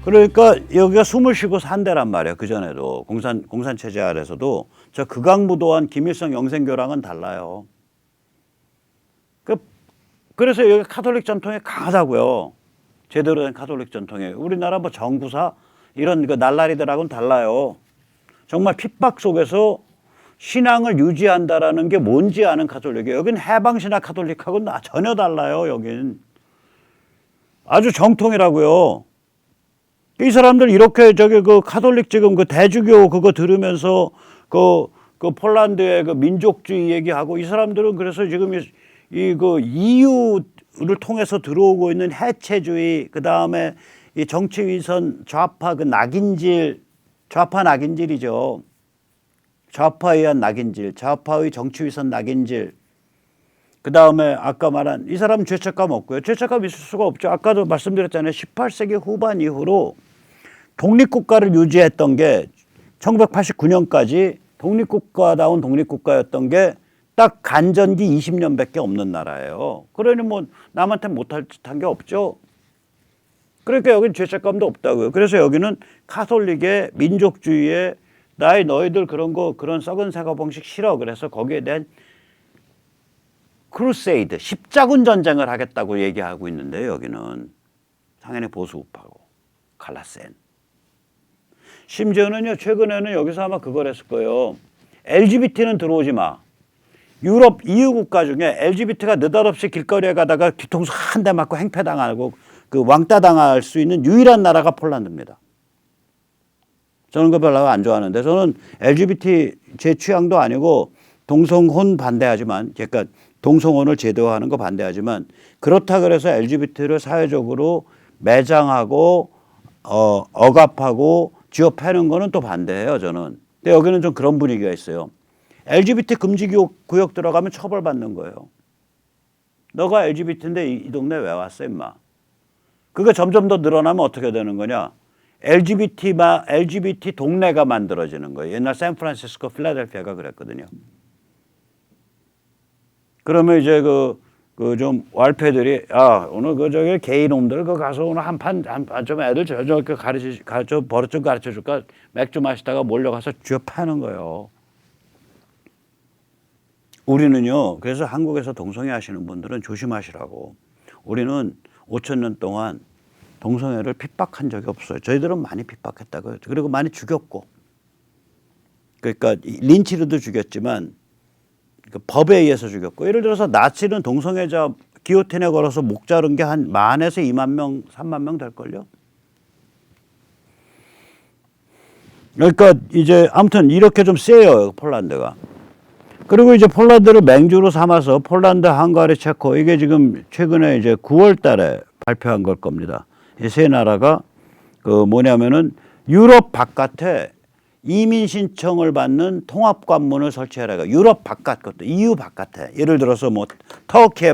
그러니까 여기가 숨을 쉬고 산 데란 말이에요. 그전에도 공산 체제 아래서도 저 극악무도한 김일성 영생교랑은 달라요. 그래서 여기 카톨릭 전통이 강하다고요. 제대로 된 카톨릭 전통이. 우리나라 뭐 정구사 이런 그 날라리들하고는 달라요. 정말 핍박 속에서 신앙을 유지한다라는 게 뭔지 아는 카톨릭이에요. 여긴 해방신학 카톨릭하고는 전혀 달라요. 여긴 아주 정통이라고요. 이 사람들 이렇게 저기 그 카톨릭 지금 그 대주교 그거 들으면서 그 폴란드의 그 민족주의 얘기하고 이 사람들은 그래서 지금 이 그 EU를 통해서 들어오고 있는 해체주의 그 다음에 이 정치 위선 좌파 그 낙인질 좌파 낙인질이죠. 좌파에 의한 낙인질, 좌파의 정치 위선 낙인질. 그 다음에 아까 말한 이 사람은 죄책감 없고요. 죄책감 있을 수가 없죠. 아까도 말씀드렸잖아요. 18세기 후반 이후로 독립국가를 유지했던 게 1989년까지 독립국가다운 독립국가였던 게 딱 간전기 20년밖에 없는 나라예요. 그러니 뭐 남한테 못할 듯한 게 없죠. 그러니까 여기는 죄책감도 없다고요. 그래서 여기는 카톨릭의 민족주의에 너희들 그런 거 그런 썩은 사고방식 싫어. 그래서 거기에 대한 크루세이드 십자군 전쟁을 하겠다고 얘기하고 있는데요. 여기는 상당히 보수우파고 갈라센. 심지어는요 최근에는 여기서 아마 그걸 했을 거예요. LGBT는 들어오지 마. 유럽 EU 국가 중에 LGBT가 느닷없이 길거리에 가다가 뒤통수 한 대 맞고 행패당하고 그 왕따 당할 수 있는 유일한 나라가 폴란드입니다. 저는 그 별로 안 좋아하는데 저는 LGBT 제 취향도 아니고 동성혼 반대하지만 그러니까 동성혼을 제도화하는 거 반대하지만 그렇다 그래서 LGBT를 사회적으로 매장하고 억압하고 쥐어 패는 거는 또 반대해요 저는. 근데 여기는 좀 그런 분위기가 있어요. LGBT 금지 구역 들어가면 처벌받는 거예요. 너가 LGBT인데 이 동네 왜 왔어 임마. 그게 점점 더 늘어나면 어떻게 되는 거냐. LGBT 동네가 만들어지는 거예요. 옛날 샌프란시스코, 필라델피아가 그랬거든요. 그러면 이제 좀 왈패들이 오늘 저기 게이 놈들 가서 오늘 좀 애들 저렇게 버릇 좀 가르쳐 줄까? 맥주 마시다가 몰려가서 쥐어 파는 거예요. 우리는요. 그래서 한국에서 동성애 하시는 분들은 조심하시라고. 우리는 5천 년 동안 동성애를 핍박한 적이 없어요. 저희들은 많이 핍박했다고요. 그리고 많이 죽였고. 그러니까 린치로도 죽였지만 법에 의해서 죽였고. 예를 들어서 나치는 동성애자 기호틴에 걸어서 목 자른 게 한 10,000에서 20,000명, 30,000명 될걸요. 그러니까 이제 아무튼 이렇게 좀 세요. 폴란드가. 그리고 이제 폴란드를 맹주로 삼아서 폴란드, 헝가리, 체코 이게 지금 최근에 이제 9월 달에 발표한 걸 겁니다. 이 세 나라가 뭐냐면은 유럽 바깥에 이민 신청을 받는 통합 관문을 설치하라가 유럽 바깥 것도 EU 바깥에 예를 들어서 뭐 터키에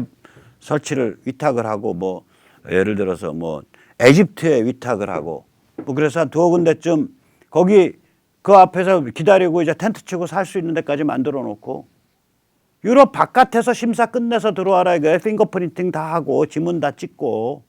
설치를 위탁을 하고 뭐 예를 들어서 뭐 에집트에 위탁을 하고 뭐 그래서 한 2 군데쯤 거기 그 앞에서 기다리고 이제 텐트 치고 살 수 있는 데까지 만들어 놓고 유럽 바깥에서 심사 끝내서 들어와라 이거 핑거프린팅 다 하고 지문 다 찍고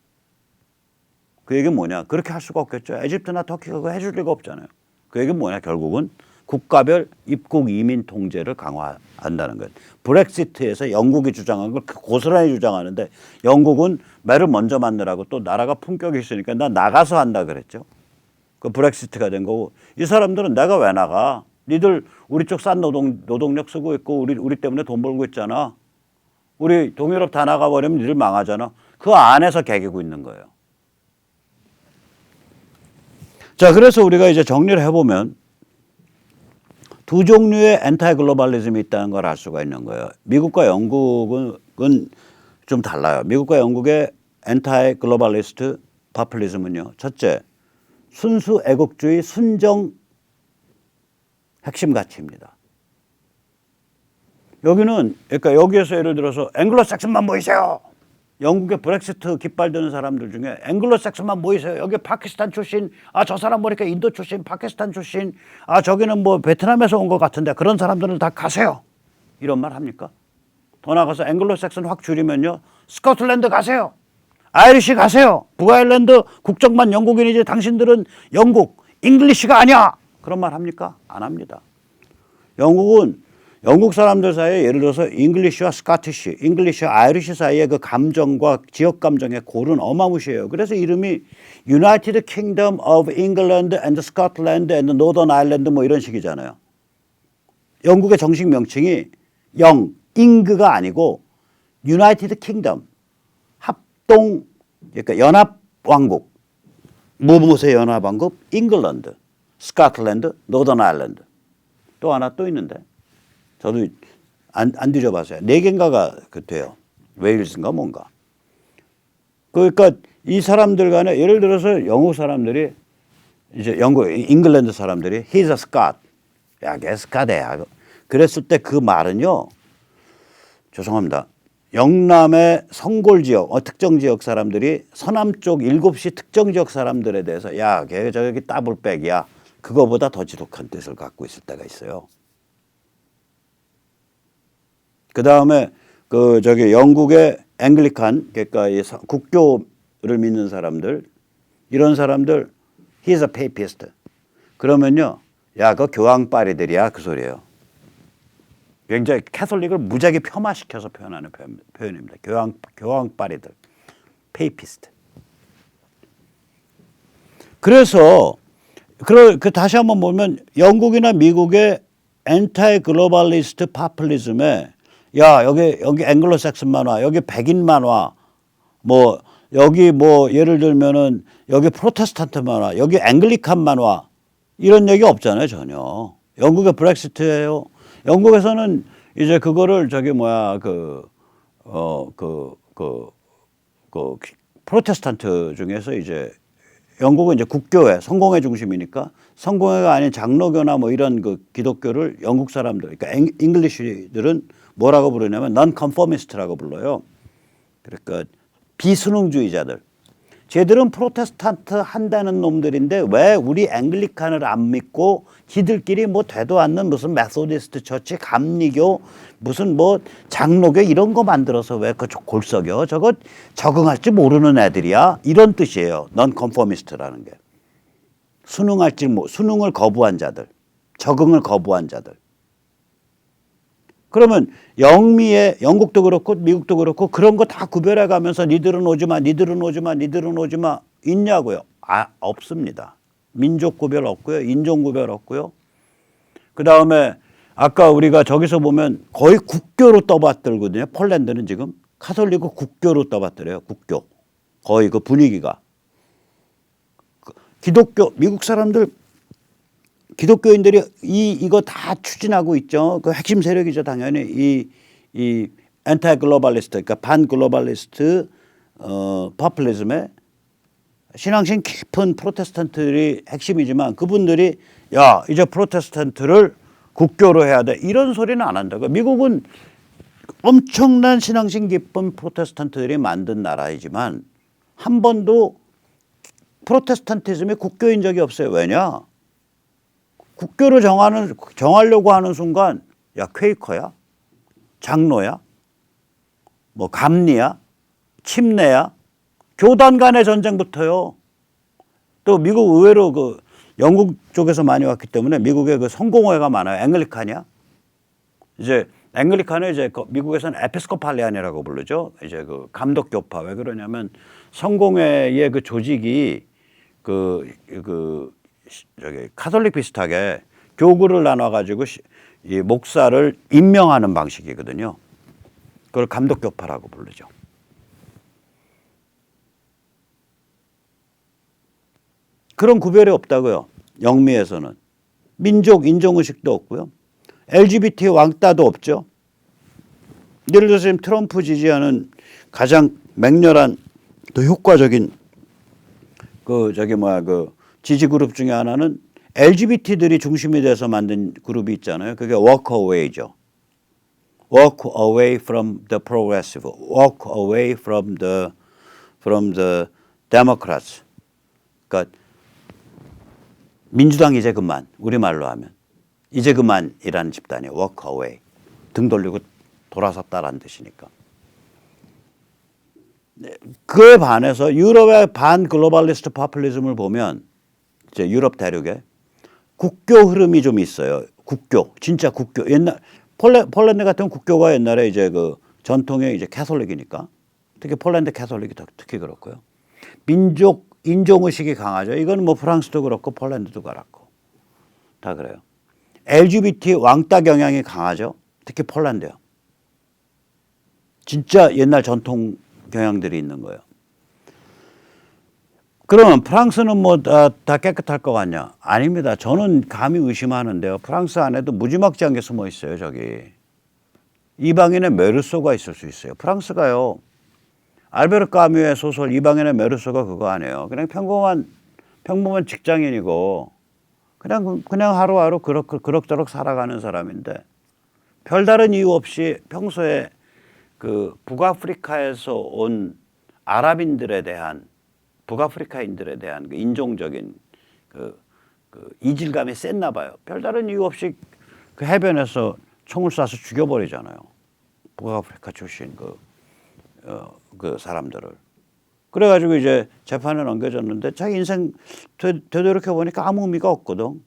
그 얘기는 뭐냐 그렇게 할 수가 없겠죠. 에집트나 터키가 그거 해줄 리가 없잖아요. 그 얘기는 뭐냐 결국은 국가별 입국 이민 통제를 강화한다는 거예요. 브렉시트에서 영국이 주장한 걸 고스란히 주장하는데 영국은 매를 먼저 만들라고 또 나라가 품격이 있으니까 나 나가서 한다 그랬죠. 그 브렉시트가 된 거고 이 사람들은 내가 왜 나가? 니들 우리 쪽 싼 노동력 쓰고 있고 우리 때문에 돈 벌고 있잖아. 우리 동유럽 다 나가버리면 니들 망하잖아. 그 안에서 개기고 있는 거예요. 자, 그래서 우리가 이제 정리를 해보면 2 종류의 엔타이 글로벌리즘이 있다는 걸 알 수가 있는 거예요. 미국과 영국은 좀 달라요. 미국과 영국의 엔타이 글로벌리스트 파퓰리즘은요. 첫째, 순수 애국주의 순정 핵심 가치입니다. 여기는 그러니까 여기에서 예를 들어서 앵글로색슨만 모이세요. 영국의 브렉시트 깃발 드는 사람들 중에 앵글로색슨만 모이세요. 여기 파키스탄 출신, 저 사람 보니까 인도 출신, 파키스탄 출신, 저기는 뭐 베트남에서 온 것 같은데 그런 사람들은 다 가세요. 이런 말 합니까? 더 나가서 앵글로색슨 확 줄이면요. 스코틀랜드 가세요. 아이리시 가세요. 북아일랜드 국적만 영국인이지 당신들은 영국 잉글리시가 아니야. 그런 말 합니까? 안 합니다. 영국은 영국 사람들 사이에 예를 들어서 잉글리시와 스카티시, 잉글리시와 아이리시 사이의 그 감정과 지역 감정의 골은 어마무시해요. 그래서 이름이 United Kingdom of England and Scotland and Northern Ireland 뭐 이런 식이잖아요. 영국의 정식 명칭이 잉그가 아니고 United Kingdom, 합동, 그러니까 연합왕국, 무엇의 연합왕국? 잉글랜드, 스코틀랜드, 노던 아일랜드. 또 하나 또 있는데 저도 안 뒤져봤어요. 4개인가가 돼요. 웨일즈인가 뭔가. 그러니까 이 사람들 간에 예를 들어서 영국 사람들이 이제 잉글랜드 사람들이 he's a Scot. 야, 걔 스카트야. 그랬을 때 그 말은요. 죄송합니다. 영남의 성골 지역, 특정 지역 사람들이 서남쪽 7시 특정 지역 사람들에 대해서 야, 걔 저기 따블백이야. 그거보다 더 지독한 뜻을 갖고 있을 때가 있어요. 그 다음에 영국의 앵글리칸, 그러니까 국교를 믿는 사람들, 이런 사람들, he's a papist. 그러면요, 야, 그 교황파리들이야. 그 소리예요. 굉장히 캐톨릭을 무지하게 폄하시켜서 표현하는 표현입니다. 교황파리들, 페이피스트. 그래서 다시 한번 보면 영국이나 미국의 엔타이 글로벌리스트 파퓰리즘에 야 여기 앵글로색슨 만화, 여기 백인 만화, 뭐 여기 뭐 예를 들면은 여기 프로테스탄트 만화, 여기 앵글리칸 만화 이런 얘기 없잖아요 전혀. 영국의 브렉시트예요. 영국에서는 이제 그거를 프로테스탄트 중에서 이제 영국은 이제 국교회, 성공회 중심이니까 성공회가 아닌 장로교나 뭐 이런 그 기독교를 영국 사람들, 그러니까 잉글리시들은 뭐라고 부르냐면 non-conformist라고 불러요. 그러니까 비순응주의자들. 쟤들은 프로테스탄트 한다는 놈들인데 왜 우리 앵글리칸을 안 믿고 지들끼리 뭐 되도 않는 무슨 메소디스트 처치, 감리교, 무슨 뭐 장로교 이런 거 만들어서 왜 그 골썩여? 저거 적응할 줄 모르는 애들이야. 이런 뜻이에요. non-conformist라는 게. 수능을 거부한 자들, 적응을 거부한 자들. 그러면 영국도 그렇고 미국도 그렇고 그런 거 다 구별해 가면서 니들은 오지 마, 니들은 오지 마, 니들은 오지 마 있냐고요? 없습니다. 민족 구별 없고요. 인종 구별 없고요. 그다음에 아까 우리가 저기서 보면 거의 국교로 떠받들거든요. 폴란드는 지금 카톨릭을 국교로 떠받들어요. 국교. 거의 그 분위기가. 기독교, 미국 사람들 기독교인들이 이거 다 추진하고 있죠. 그 핵심 세력이죠, 당연히. 이 엔타이 글로벌리스트, 그러니까 반 글로벌리스트 파퓰리즘에 신앙심 깊은 프로테스탄트들이 핵심이지만 그분들이 야, 이제 프로테스탄트를 국교로 해야 돼. 이런 소리는 안 한다고. 미국은 엄청난 신앙심 깊은 프로테스탄트들이 만든 나라이지만 한 번도 프로테스탄티즘이 국교인 적이 없어요. 왜냐? 국교를 정하려고 하는 순간 야 퀘이커야? 장로야? 뭐 감리야? 침례야? 교단 간의 전쟁 붙어요. 또 미국 의외로 그 영국 쪽에서 많이 왔기 때문에 미국의 그 성공회가 많아요. 앵글리칸이야? 이제 앵글리칸을 이제 미국에서는 에피스코팔리안이라고 부르죠. 이제 그 감독교파. 왜 그러냐면 성공회의 그 조직이 카톨릭 비슷하게 교구를 나눠가지고 이 목사를 임명하는 방식이거든요. 그걸 감독교파라고 부르죠. 그런 구별이 없다고요. 영미에서는. 민족, 인종의식도 없고요. LGBT 왕따도 없죠. 예를 들어서 지금 트럼프 지지하는 가장 맹렬한 또 효과적인 지지 그룹 중에 하나는 LGBT들이 중심이 돼서 만든 그룹이 있잖아요. 그게 Walkaway죠. Walk away from the progressive. Walk away from the Democrats. 그러니까 민주당 이제 그만. 우리말로 하면 이제 그만이라는 집단이에요. Walk away. 등 돌리고 돌아섰다라는 뜻이니까. 그에 반해서 유럽의 반 글로벌리스트 포퓰리즘을 보면 이제 유럽 대륙에 국교 흐름이 좀 있어요. 국교, 진짜 국교. 옛날 폴란드 같은 국교가 옛날에 이제 그 전통의 이제 캐톨릭이니까 특히 폴란드 캐톨릭이 특히 그렇고요. 민족 인종 의식이 강하죠. 이건 뭐 프랑스도 그렇고 폴란드도 그렇고 다 그래요. LGBT 왕따 경향이 강하죠. 특히 폴란드요. 진짜 옛날 전통 경향들이 있는 거예요. 그러면 프랑스는 뭐 다 깨끗할 것 같냐? 아닙니다. 저는 감히 의심하는데요. 프랑스 안에도 무지막지한 게 숨어 있어요. 저기 이방인의 메르소가 있을 수 있어요. 프랑스가요. 알베르 까뮈의 소설 이방인의 메르소가 그거 아니에요. 그냥 평범한 직장인이고 그냥 하루하루 그럭저럭 살아가는 사람인데 별다른 이유 없이 평소에 그 북아프리카에서 온 아랍인들에 대한 북아프리카인들에 대한 그 인종적인 그 이질감이 셌나 봐요. 별다른 이유 없이 그 해변에서 총을 쏴서 죽여버리잖아요. 북아프리카 출신 그 사람들을. 그래가지고 이제 재판에 넘겨졌는데 자기 인생 되돌이켜 보니까 아무 의미가 없거든.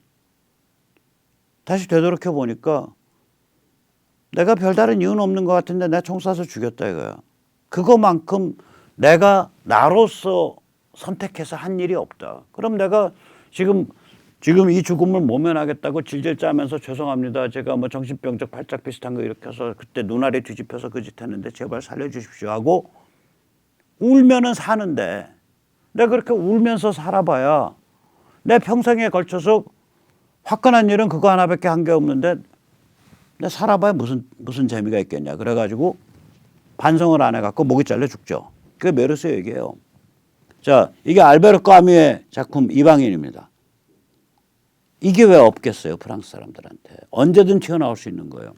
다시 되돌이켜 보니까 내가 별다른 이유는 없는 것 같은데 내가 총 쏴서 죽였다 이거야. 그거만큼 내가 나로서 선택해서 한 일이 없다. 그럼 내가 지금 이 죽음을 모면하겠다고 질질 짜면서 죄송합니다. 제가 뭐 정신병적 발작 비슷한 거 일으켜서 그때 눈알이 뒤집혀서 그 짓 했는데 제발 살려주십시오 하고 울면은 사는데 내가 그렇게 울면서 살아봐야 내 평생에 걸쳐서 화끈한 일은 그거 하나밖에 한 게 없는데 내 살아봐야 무슨 재미가 있겠냐. 그래가지고 반성을 안 해갖고 목이 잘려 죽죠. 그게 메르스 얘기예요. 자, 이게 알베르 까뮈의 작품 이방인입니다. 이게 왜 없겠어요, 프랑스 사람들한테. 언제든 튀어나올 수 있는 거예요.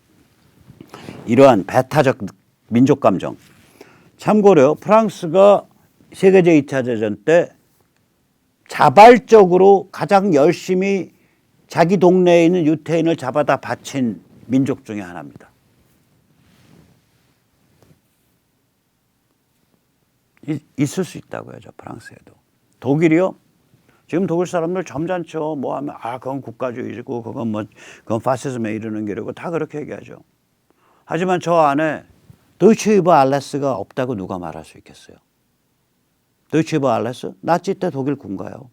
이러한 배타적 민족 감정. 참고로요, 프랑스가 세계제 2차 대전 때 자발적으로 가장 열심히 자기 동네에 있는 유태인을 잡아다 바친 민족 중에 하나입니다. 있을 수 있다고요, 저 프랑스에도. 독일이요? 지금 독일 사람들 점잖죠. 뭐 하면 그건 국가주의고 그건 파시즘에 이르는 길이고 다 그렇게 얘기하죠. 하지만 저 안에 도이치 über 알레스가 없다고 누가 말할 수 있겠어요? 도이치 über 알레스? 나치 때 독일 군가요.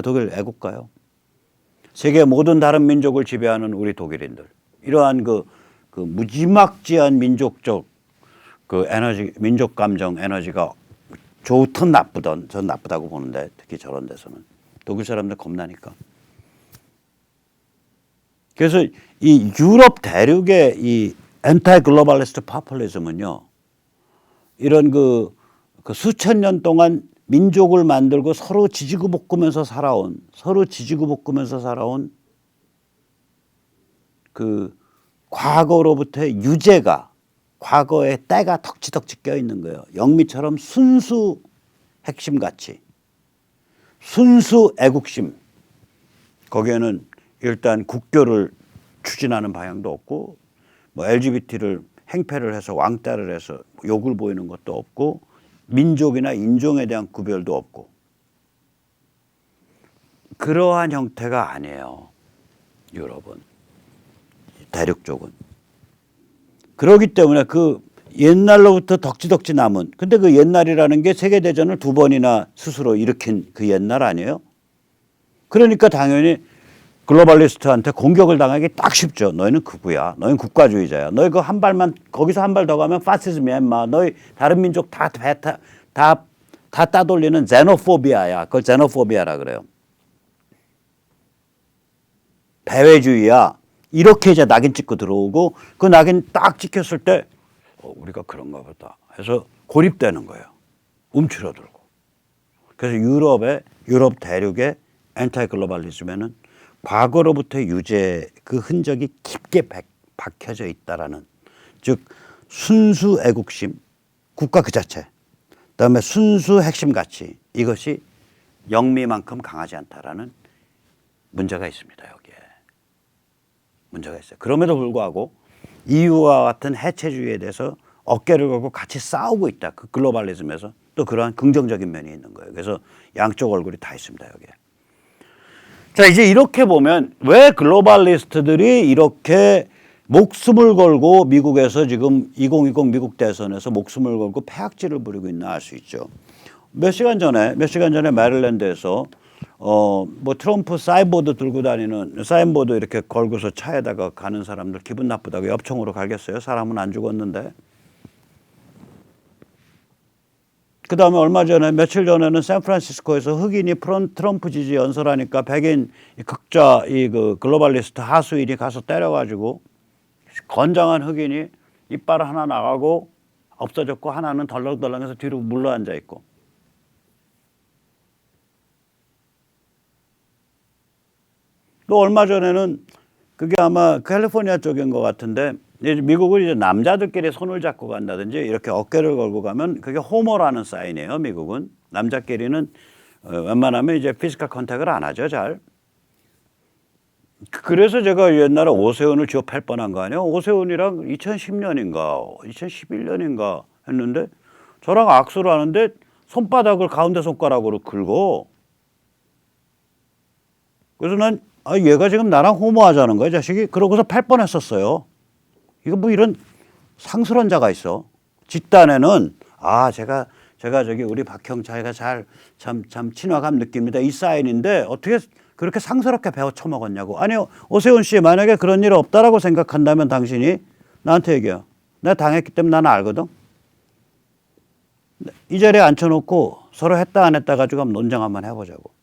독일 애국가요. 세계 모든 다른 민족을 지배하는 우리 독일인들. 이러한 그 무지막지한 민족적 그 에너지, 민족 감정 에너지가 좋든 나쁘든 전 나쁘다고 보는데 특히 저런 데서는 독일 사람들 겁나니까. 그래서 이 유럽 대륙의 이 엔타이 글로벌리스트 포퓰리즘은요. 이런 그 수천 년 동안 민족을 만들고 서로 지지고 볶으면서 살아온 그 과거로부터의 유죄가 과거의 때가 덕지덕지 껴 있는 거예요. 영미처럼 순수 핵심 가치, 순수 애국심. 거기에는 일단 국교를 추진하는 방향도 없고 뭐 LGBT를 행패를 해서 왕따를 해서 욕을 보이는 것도 없고 민족이나 인종에 대한 구별도 없고 그러한 형태가 아니에요. 유럽은. 대륙 쪽은. 그렇기 때문에 그 옛날로부터 덕지덕지 남은 근데 그 옛날이라는 게 세계대전을 2번이나 스스로 일으킨 그 옛날 아니에요? 그러니까 당연히 글로벌리스트한테 공격을 당하기 딱 쉽죠. 너희는 극우야. 너희는 국가주의자야. 너희 그 한 발만 거기서 한 발 더 가면 파시즘이야 인마. 너희 다른 민족 다 따돌리는 제노포비아야. 그걸 제노포비아라 그래요. 배회주의야. 이렇게 이제 낙인 찍고 들어오고 그 낙인 딱 찍혔을 때 우리가 그런가 보다 해서 고립되는 거예요. 움츠러들고. 그래서 유럽 대륙의 엔타이 글로벌리즘에는 과거로부터의 유죄 그 흔적이 깊게 박혀져 있다라는 즉 순수 애국심 국가 그 자체 그다음에 순수 핵심 가치 이것이 영미만큼 강하지 않다라는 문제가 있습니다. 여기에 문제가 있어요. 그럼에도 불구하고 EU와 같은 해체주의에 대해서 어깨를 걸고 같이 싸우고 있다. 그 글로벌리즘에서 또 그러한 긍정적인 면이 있는 거예요. 그래서 양쪽 얼굴이 다 있습니다. 여기에. 자, 이제 이렇게 보면 왜 글로벌리스트들이 이렇게 목숨을 걸고 미국에서 지금 2020 미국 대선에서 목숨을 걸고 패악질을 부리고 있나 알 수 있죠. 몇 시간 전에 메릴랜드에서 뭐 트럼프 사인보드 들고 다니는 사인보드 이렇게 걸고서 차에다가 가는 사람들 기분 나쁘다고 엽총으로 갈겼어요. 사람은 안 죽었는데. 그 다음에 며칠 전에는 샌프란시스코에서 흑인이 트럼프 지지 연설하니까 백인 극좌 그 글로벌리스트 하수인이 가서 때려가지고 건장한 흑인이 이빨 하나 나가고 없어졌고 하나는 덜렁덜렁해서 뒤로 물러 앉아 있고. 또 얼마 전에는 그게 아마 캘리포니아 쪽인 것 같은데 미국은 이제 남자들끼리 손을 잡고 간다든지 이렇게 어깨를 걸고 가면 그게 호모라는 사인이에요. 미국은 남자끼리는 웬만하면 이제 피지컬 컨택을 안 하죠, 잘. 그래서 제가 옛날에 오세훈을 지업할 뻔한 거 아니에요. 오세훈이랑 2010년인가 2011년인가 했는데 저랑 악수를 하는데 손바닥을 가운데 손가락으로 긁어. 그래서 난 얘가 지금 나랑 호모하자는 거야, 자식이. 그러고서 팔 뻔했었어요. 이거 뭐 이런 상스러운 자가 있어. 집단에는 제가 저기 우리 박형 자기가 참 친화감 느낍니다. 이 사인인데 어떻게 그렇게 상스럽게 배워 처먹었냐고. 아니요, 오세훈 씨 만약에 그런 일 없다라고 생각한다면 당신이 나한테 얘기해요. 내가 당했기 때문에 나는 알거든. 이 자리에 앉혀놓고 서로 했다 안 했다 가지고 한번 논쟁 한번 해보자고.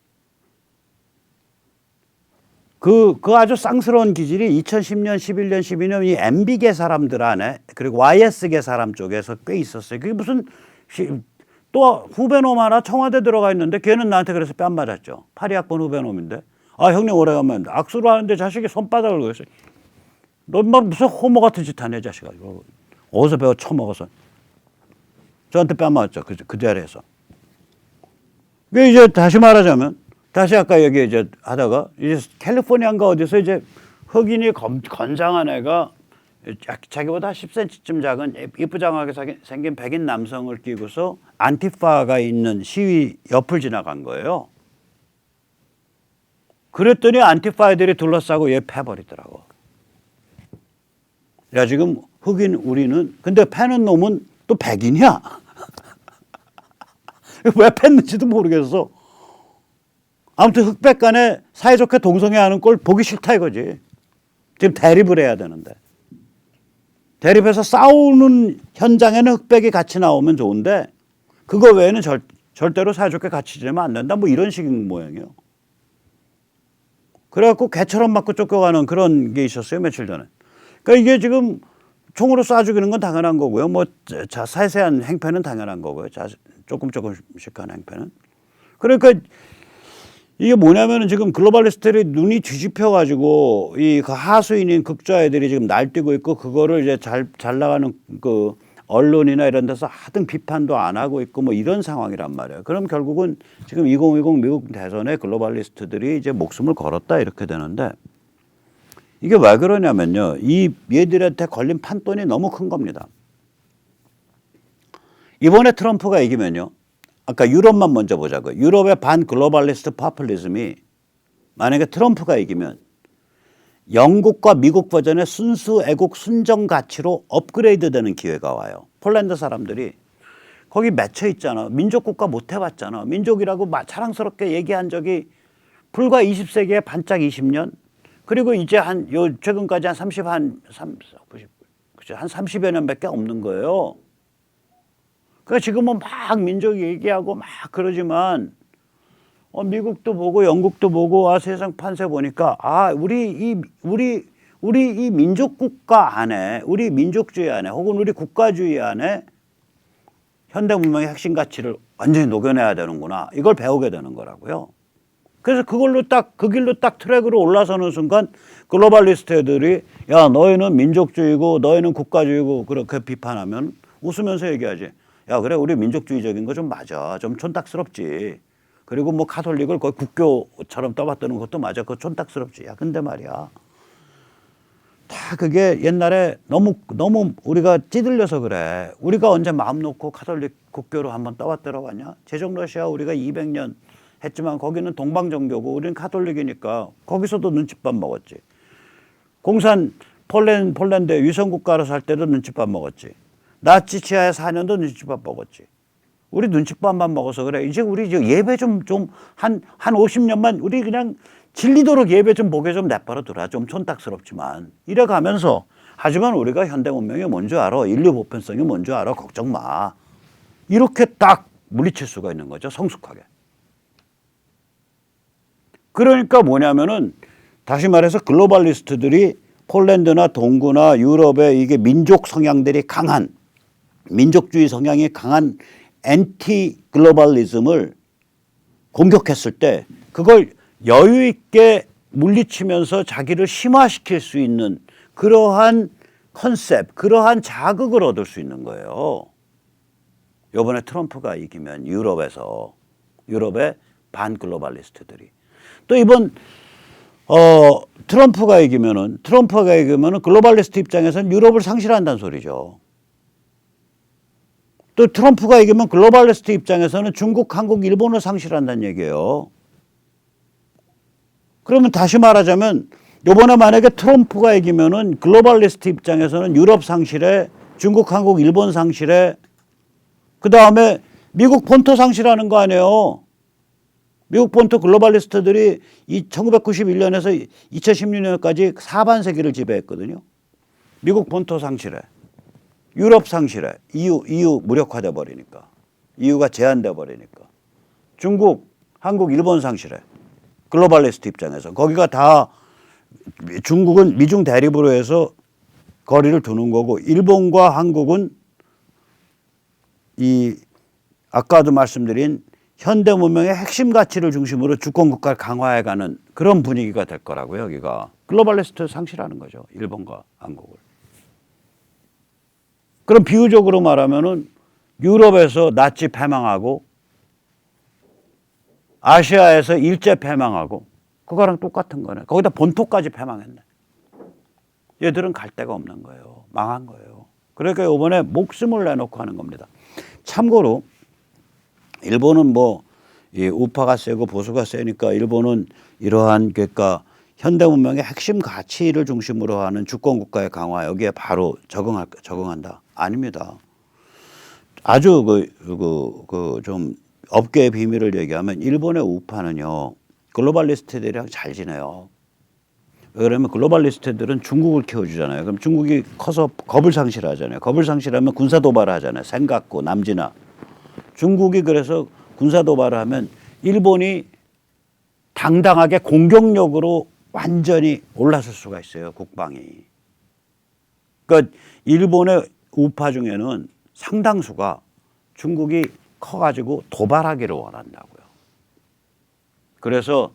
그 아주 쌍스러운 기질이 2010년, 11년, 12년 이 MB계 사람들 안에 그리고 YS계 사람 쪽에서 꽤 있었어요. 그게 무슨 또 후배놈 하나 청와대 들어가 있는데 걔는 나한테 그래서 뺨 맞았죠. 82학번 후배놈인데. 형님 오래간만에 악수를 하는데 자식이 손바닥을 그랬어요. 너 무슨 호모 같은 짓 하네 자식아. 어디서 배워 처먹어서. 저한테 뺨 맞았죠. 그 자리에서. 그 이제 다시 말하자면 다시 아까 여기 이제 하다가 이제 캘리포니아인가 어디서 이제 흑인이 건장한 애가 자기보다 10cm쯤 작은 이쁘장하게 생긴 백인 남성을 끼고서 안티파가 있는 시위 옆을 지나간 거예요. 그랬더니 안티파 애들이 둘러싸고 얘 패버리더라고. 야, 지금 흑인 우리는 근데 패는 놈은 또 백인이야. 왜 팼는지도 모르겠어. 아무튼 흑백 간에 사이좋게 동성애하는 꼴 보기 싫다 이거지. 지금 대립을 해야 되는데. 대립해서 싸우는 현장에는 흑백이 같이 나오면 좋은데 그거 외에는 절대로 사이좋게 같이 지내면 안 된다. 뭐 이런 식인 모양이에요. 그래갖고 개처럼 맞고 쫓겨가는 그런 게 있었어요. 며칠 전에. 그러니까 이게 지금 총으로 쏴 죽이는 건 당연한 거고요. 뭐 세세한 행패는 당연한 거고요. 조금씩 하는 행패는. 그러니까 이게 뭐냐면은 지금 글로벌리스트들이 눈이 뒤집혀가지고 그 하수인인 극좌 애들이 지금 날뛰고 있고 그거를 이제 잘 나가는 그 언론이나 이런 데서 하등 비판도 안 하고 있고 뭐 이런 상황이란 말이에요. 그럼 결국은 지금 2020 미국 대선에 글로벌리스트들이 이제 목숨을 걸었다 이렇게 되는데 이게 왜 그러냐면요. 얘들한테 걸린 판돈이 너무 큰 겁니다. 이번에 트럼프가 이기면요. 아까 유럽만 먼저 보자고요. 유럽의 반글로벌리스트 파퓰리즘이 만약에 트럼프가 이기면 영국과 미국 버전의 순수 애국 순정 가치로 업그레이드 되는 기회가 와요. 폴란드 사람들이 거기 맺혀 있잖아. 민족국가 못 해봤잖아. 민족이라고 자랑스럽게 얘기한 적이 불과 20세기에 반짝 20년 그리고 이제 최근까지 한 30여 년밖에 없는 거예요. 그러니까 지금은 막 민족 얘기하고 막 그러지만 미국도 보고 영국도 보고 세상 판세 보니까 우리 이 민족 국가 안에 우리 민족주의 안에 혹은 우리 국가주의 안에 현대 문명의 핵심 가치를 완전히 녹여내야 되는구나. 이걸 배우게 되는 거라고요. 그래서 그 길로 딱 트랙으로 올라서는 순간 글로벌리스트 애들이 야 너희는 민족주의고 너희는 국가주의고 그렇게 비판하면 웃으면서 얘기하지. 야 그래 우리 민족주의적인 거 좀 맞아. 좀 촌딱스럽지. 그리고 뭐 가톨릭을 거의 국교처럼 떠받드는 것도 맞아. 그거 촌딱스럽지. 야 근데 말이야. 다 그게 옛날에 너무 우리가 찌들려서 그래. 우리가 언제 마음 놓고 카톨릭 국교로 한번 떠왔더라고 하냐? 제정 러시아 우리가 200년 했지만 거기는 동방정교고 우리는 카톨릭이니까 거기서도 눈칫밥 먹었지. 공산 폴란드 위성국가로 살 때도 눈칫밥 먹었지. 나치 치하에 4년도 눈칫밥 먹었지. 우리 눈칫밥만 먹어서 그래. 이제 우리 예배 좀 한 50년만 우리 그냥 질리도록 예배 좀 보게 좀 내버려 두라. 좀 촌딱스럽지만. 이래 가면서 하지만 우리가 현대 문명이 뭔지 알아. 인류 보편성이 뭔지 알아. 걱정 마. 이렇게 딱 물리칠 수가 있는 거죠. 성숙하게. 그러니까 뭐냐면은 다시 말해서 글로벌리스트들이 폴란드나 동구나 유럽의 이게 민족 성향들이 강한 민족주의 성향이 강한 엔티 글로벌리즘을 공격했을 때 그걸 여유 있게 물리치면서 자기를 심화시킬 수 있는 그러한 컨셉, 그러한 자극을 얻을 수 있는 거예요. 이번에 트럼프가 이기면 유럽의 반글로벌리스트들이 또 이번 트럼프가 이기면은 글로벌리스트 입장에서는 유럽을 상실한다는 소리죠. 또 트럼프가 이기면 글로벌리스트 입장에서는 중국, 한국, 일본을 상실한다는 얘기예요. 그러면 다시 말하자면 이번에 만약에 트럼프가 이기면은 글로벌리스트 입장에서는 유럽 상실에 중국, 한국, 일본 상실에 그 다음에 미국 본토 상실하는 거 아니에요. 미국 본토 글로벌리스트들이 1991년에서 2016년까지 사반세기를 지배했거든요. 미국 본토 상실에, 유럽 상실에, EU 무력화돼 버리니까, EU가 제한돼 버리니까, 중국, 한국, 일본 상실에, 글로벌리스트 입장에서 거기가 다 중국은 미중 대립으로 해서 거리를 두는 거고 일본과 한국은 이 아까도 말씀드린 현대 문명의 핵심 가치를 중심으로 주권 국가를 강화해가는 그런 분위기가 될 거라고요. 여기가 글로벌리스트 상실하는 거죠. 일본과 한국을. 그럼 비유적으로 말하면은 유럽에서 나치 패망하고 아시아에서 일제 패망하고 그거랑 똑같은 거네. 거기다 본토까지 패망했네. 얘들은 갈 데가 없는 거예요. 망한 거예요. 그러니까 이번에 목숨을 내놓고 하는 겁니다. 참고로 일본은 뭐 이 우파가 세고 보수가 세니까 일본은 이러한 그러니까 현대 문명의 핵심 가치를 중심으로 하는 주권 국가의 강화 여기에 바로 적응한다. 아닙니다. 아주 좀 업계의 비밀을 얘기하면 일본의 우파는요 글로벌리스트들이랑 잘 지내요. 그러면 글로벌리스트들은 중국을 키워주잖아요. 그럼 중국이 커서 겁을 상실하잖아요. 겁을 상실하면 군사 도발을 하잖아요. 센가쿠, 남진아. 중국이 그래서 군사 도발을 하면 일본이 당당하게 공격력으로 완전히 올라설 수가 있어요. 국방이. 그러니까 일본의 우파 중에는 상당수가 중국이 커가지고 도발하기를 원한다고요. 그래서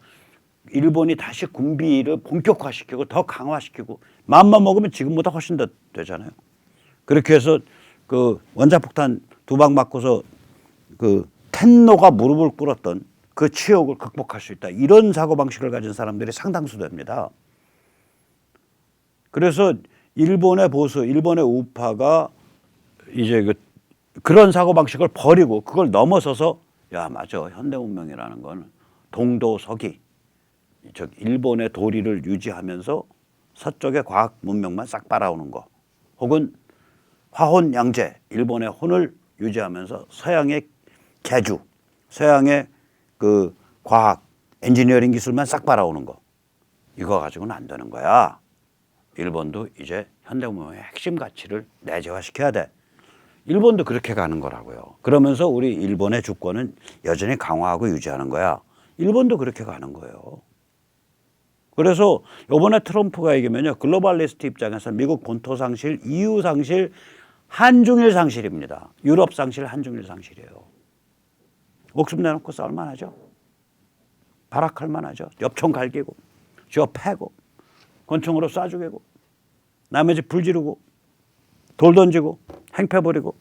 일본이 다시 군비를 본격화시키고 더 강화시키고 마음만 먹으면 지금보다 훨씬 더 되잖아요. 그렇게 해서 그 원자폭탄 2방 맞고서 그 텐노가 무릎을 꿇었던 그 치욕을 극복할 수 있다. 이런 사고방식을 가진 사람들이 상당수 됩니다. 그래서 일본의 보수, 일본의 우파가 이제 그런 사고방식을 버리고 그걸 넘어서서 야 맞아. 현대문명이라는 건 동도서기 즉 일본의 도리를 유지하면서 서쪽의 과학 문명만 싹 빨아오는 거 혹은 화혼양제 일본의 혼을 유지하면서 서양의 개주 서양의 그 과학 엔지니어링 기술만 싹 빨아오는 거 이거 가지고는 안 되는 거야. 일본도 이제 현대문명의 핵심 가치를 내재화시켜야 돼. 일본도 그렇게 가는 거라고요. 그러면서 우리 일본의 주권은 여전히 강화하고 유지하는 거야. 일본도 그렇게 가는 거예요. 그래서 이번에 트럼프가 이기면요. 글로벌리스트 입장에서 미국 본토 상실, EU 상실, 한중일 상실입니다. 유럽 상실, 한중일 상실이에요. 목숨 내놓고 싸울 만하죠. 발악할 만하죠. 엽총 갈기고, 쥐어 패고, 권총으로 쏴 죽이고, 남의 집 불 지르고, 돌 던지고, 행패 부리고,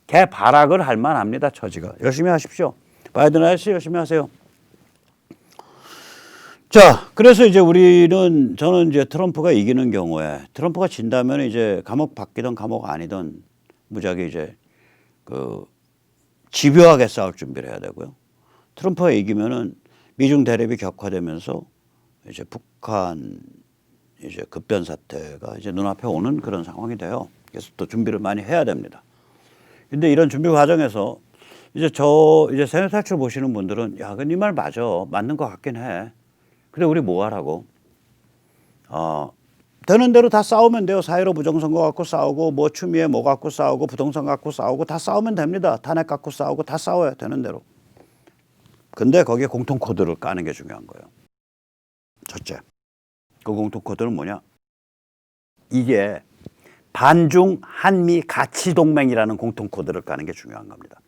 개 발악을 할 만합니다. 처지가. 열심히 하십시오. 바이든 아저씨 열심히 하세요. 자, 그래서 이제 저는 이제 트럼프가 이기는 경우에 트럼프가 진다면 이제 감옥 받기든 감옥 아니든 무지하게 이제 집요하게 싸울 준비를 해야 되고요. 트럼프가 이기면은 미중 대립이 격화되면서 이제 북한 이제 급변 사태가 이제 눈앞에 오는 그런 상황이 돼요. 그래서 또 준비를 많이 해야 됩니다. 근데 이런 준비 과정에서 이제 이제 세뇌 탈출 보시는 분들은 야, 네 말 맞아. 맞는 것 같긴 해. 근데 우리 뭐 하라고? 되는 대로 다 싸우면 돼요. 4.15 부정선거 갖고 싸우고 뭐 추미애 뭐 갖고 싸우고 부동산 갖고 싸우고 다 싸우면 됩니다. 탄핵 갖고 싸우고 다 싸워요. 되는 대로. 근데 거기에 공통 코드를 까는 게 중요한 거예요. 첫째. 그 공통 코드는 뭐냐? 이게 반중 한미 가치 동맹이라는 공통 코드를 까는 게 중요한 겁니다.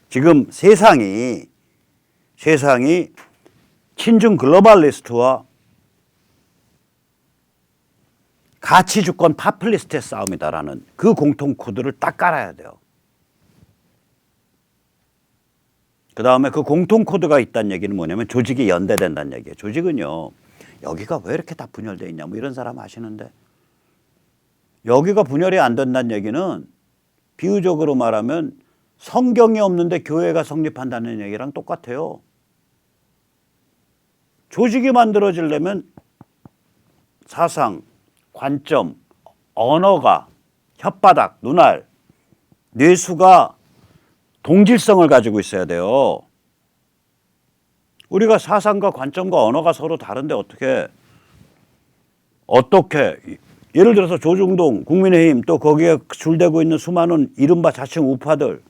지금 세상이 친중 글로벌리스트와 가치 주권 파퓰리스트의 싸움이다라는 그 공통 코드를 딱 깔아야 돼요. 그 다음에 그 공통 코드가 있다는 얘기는 뭐냐면 조직이 연대된다는 얘기예요. 조직은요, 여기가 왜 이렇게 다 분열되어 있냐 뭐 이런 사람 아시는데, 여기가 분열이 안 된다는 얘기는 비유적으로 말하면 성경이 없는데 교회가 성립한다는 얘기랑 똑같아요. 조직이 만들어지려면 사상, 관점, 언어가, 혓바닥, 눈알, 뇌수가 동질성을 가지고 있어야 돼요. 우리가 사상과 관점과 언어가 서로 다른데 어떻게 예를 들어서 조중동, 국민의힘 또 거기에 줄대고 있는 수많은 이른바 자칭 우파들,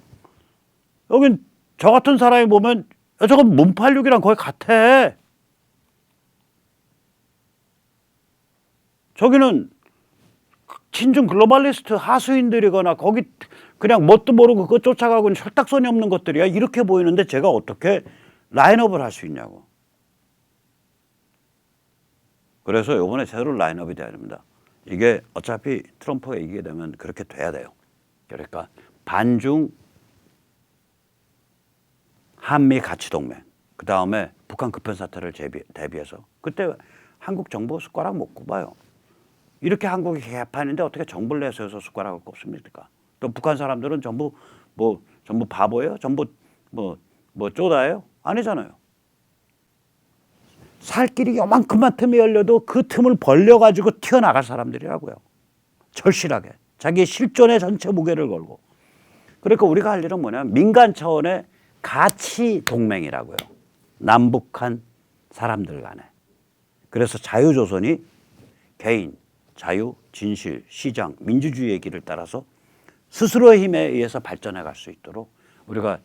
여긴 저 같은 사람이 보면 야, 저건 문팔육이랑 거의 같아. 저기는 친중 글로벌리스트 하수인들이거나 거기 그냥 뭣도 모르고 그거 쫓아가고는 혈딱선이 없는 것들이야. 이렇게 보이는데 제가 어떻게 라인업을 할 수 있냐고. 그래서 이번에 새로 라인업이 돼야 됩니다. 이게 어차피 트럼프가 이기게 되면 그렇게 돼야 돼요. 그러니까 반중 한미 가치동맹, 그 다음에 북한 급변 사태를 대비해서 그때 한국 정부 숟가락 못 꼽아요. 이렇게 한국이 개판인데 어떻게 정부를 내세워서 숟가락을 꼽습니까? 또 북한 사람들은 전부 바보예요? 전부 쪼다예요? 아니잖아요. 살 길이 요만큼만 틈이 열려도 그 틈을 벌려가지고 튀어나갈 사람들이라고요. 절실하게. 자기의 실존의 전체 무게를 걸고. 그러니까 우리가 할 일은 뭐냐면 민간 차원의 가치 동맹이라고요. 남북한 사람들 간에. 그래서 자유조선이 개인, 자유, 진실, 시장, 민주주의의 길을 따라서 스스로의 힘에 의해서 발전해 갈 수 있도록 우리가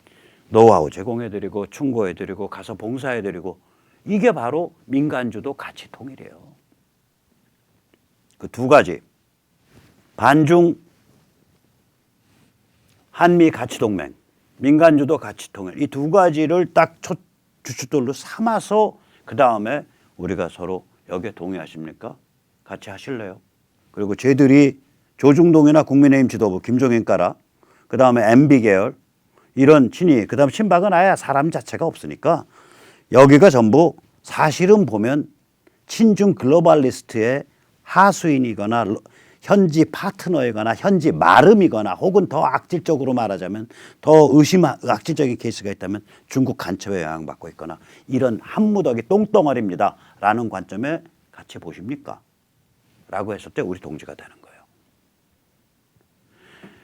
노하우 제공해드리고 충고해드리고 가서 봉사해드리고, 이게 바로 민간주도 가치 통일이에요. 그 두 가지, 반중 한미 가치 동맹, 민간주도 가치 통일, 이 두 가지를 딱 주춧돌로 삼아서 그 다음에 우리가 서로 여기에 동의하십니까? 같이 하실래요? 그리고 쟤들이 조중동이나 국민의힘 지도부 김종인 까라, 그 다음에 MB 계열 이런 친이, 그 다음에 친박은 아예 사람 자체가 없으니까 여기가 전부 사실은 보면 친중 글로벌리스트의 하수인이거나 현지 파트너이거나 현지 마름이거나 혹은 더 악질적으로 말하자면 더 악질적인 케이스가 있다면 중국 간첩에 영향받고 있거나 이런 한무더기 똥덩어리입니다 라는 관점에 같이 보십니까? 라고 했을 때 우리 동지가 되는 거예요.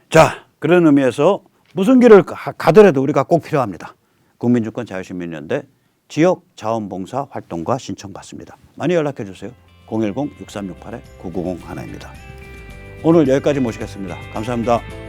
자, 그런 의미에서 무슨 길을 가더라도 우리가 꼭 필요합니다. 국민주권 자유시민연대 지역 자원봉사 활동과 신청 받습니다. 많이 연락해 주세요. 010-6368-9901입니다. 오늘 여기까지 모시겠습니다. 감사합니다.